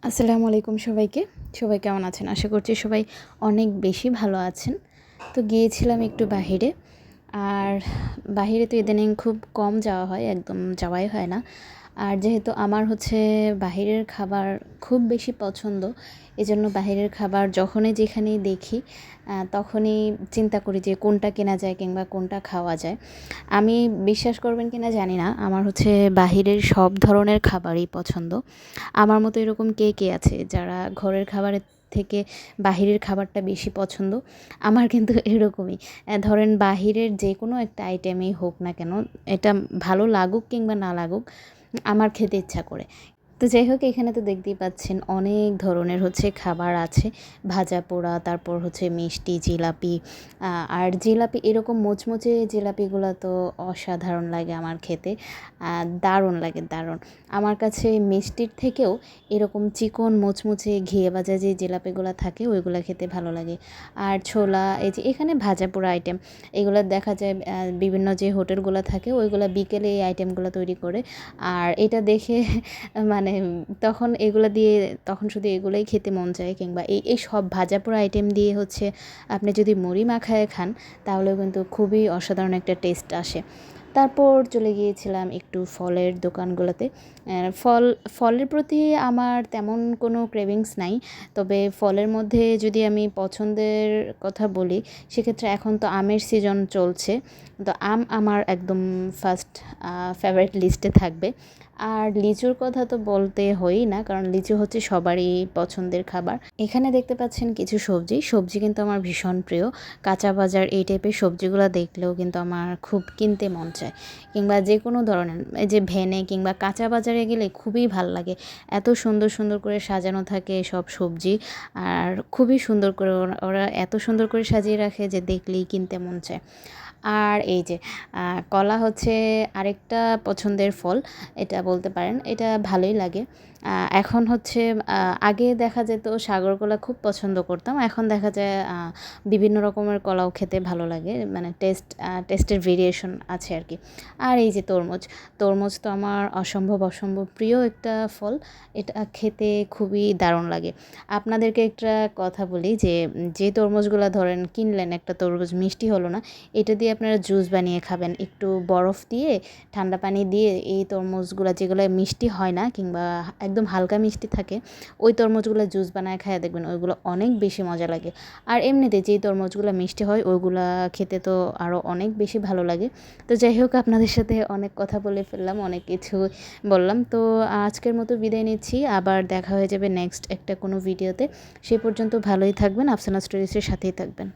আসসালামু আলাইকুম সবাইকে। সবাই কেমন আছেন? আশা করছি সবাই অনেক বেশি ভালো আছেন। তো গিয়েছিলাম একটু বাহিরে। আর বাহিরে তো ইদানিং খুব কম যাওয়া হয়, একদম যাওয়াই হয় না। আর যেহেতু আমার হচ্ছে বাহিরের খাবার খুব বেশি পছন্দ, এজন্য বাহিরের খাবার যখনই যেখানেই দেখি তখনই চিন্তা করি যে কোনটা কেনা যায় কিংবা কোনটা খাওয়া যায়। আমি বিশ্বাস করবেন কিনা জানি না, আমার হচ্ছে বাহিরের সব ধরনের খাবারই পছন্দ। আমার মতো এরকম কে আছে যারা ঘরের খাবারের থেকে বাহিরের খাবারটা বেশি পছন্দ? আমার কিন্তু এরকমই। ধরেন বাহিরের যেকোনো একটা আইটেমই হোক না কেন, এটা ভালো লাগুক কিংবা না লাগুক, আমার খেতে ইচ্ছা করে। তো যাই হোক, এখানে তো দেখতেই পাচ্ছেন অনেক ধরনের হচ্ছে খাবার আছে। ভাজা পোড়া, তারপর হচ্ছে মিষ্টি, জিলাপি। আর জিলাপি এরকম মুচমুচে জিলাপিগুলো তো অসাধারণ লাগে আমার খেতে। দারুণ লাগে, দারুণ। আমার কাছে মিষ্টির থেকেও এরকম চিকন মুচমুচে ঘিয়ে ভাজা যে জিলাপিগুলো থাকে ওইগুলো খেতে ভালো লাগে। আর ছোলা, এই যে এখানে ভাজা পোড়া আইটেম, এগুলো দেখা যায় বিভিন্ন যে হোটেলগুলো থাকে ওইগুলো বিকেলে এই আইটেমগুলো তৈরি করে। আর এটা দেখে মানে তখন এগুলো দিয়ে তখন শুধু এগুলোই খেতে মন চায়, কিংবা এই সব ভাজা পোড়া আইটেম দিয়ে হচ্ছে আপনি যদি মুড়ি মাখায় খান তাহলেও কিন্তু খুবই অসাধারণ একটা টেস্ট আসে। তারপর চলে গিয়েছিলাম একটু ফলের দোকানগুলোতে। ফলের প্রতি আমার তেমন কোনো ক্রেভিংস নাই। তবে ফলের মধ্যে যদি আমি পছন্দের কথা বলি, সেক্ষেত্রে এখন তো আমের সিজন চলছে। তো আম আমার একদম ফার্স্ট ফেভারিট লিস্টে থাকবে। আর লিচুর কথা তো বলতে হয়ই না, কারণ লিচু হচ্ছে সবারই পছন্দের খাবার। এখানে দেখতে পাচ্ছেন কিছু সবজি কিন্তু আমার ভীষণ প্রিয়। কাঁচা বাজার এই টাইপের সবজিগুলো দেখলেও কিন্তু আমার খুব কিনতে মন চায়। কিংবা যে কোনো ধরনের, এই যে ভেনে কিংবা কাঁচা বাজারে গেলে খুবই ভাল লাগে। এত সুন্দর সুন্দর করে সাজানো থাকে সব সবজি। আর খুবই সুন্দর করে ওরা এত সুন্দর করে সাজিয়ে রাখে যে দেখলেই কিনতে মন চায়। আর এই যে কলা হচ্ছে আরেকটা পছন্দের ফল, এটা বলতে পারেন। এটা ভালোই লাগে। এখন হচ্ছে আগে দেখা যেত সাগর কলা খুব পছন্দ করতাম, এখন দেখা যায় বিভিন্ন রকমের কলাও খেতে ভালো লাগে, মানে টেস্টের ভেরিয়েশন আছে আর কি। আর এই যে তরমুজ তো আমার অসম্ভব প্রিয় একটা ফল। এটা খেতে খুবই দারুণ লাগে। আপনাদেরকে একটা কথা বলি, যে তরমুজগুলো ধরেন কিনলেন, একটা তরমুজ মিষ্টি হলো না, এটা দিয়ে আপনারা জুস বানিয়ে খাবেন একটু বরফ দিয়ে, ঠান্ডা পানি দিয়ে। এই তরমুজগুলো যেগুলো মিষ্টি হয় না কিংবা একদম হালকা মিষ্টি থাকে, ওই তরমুজগুলো জুস বানায় খায় দেখবেন, ওইগুলো অনেক বেশি মজা লাগে। আর এমনিতে যেই তরমুজগুলো মিষ্টি হয় ওইগুলা খেতে তো আরও অনেক বেশি ভালো লাগে। তো যাই হোক, আপনাদের সাথে অনেক কথা বলে ফেললাম, অনেক কিছু বললাম। তো আজকের মতো বিদায় নিচ্ছি, আবার দেখা হয়ে যাবে নেক্সট একটা কোনো ভিডিওতে। সেই পর্যন্ত ভালোই থাকবেন, আফসানা স্টোরিজের সাথেই থাকবেন।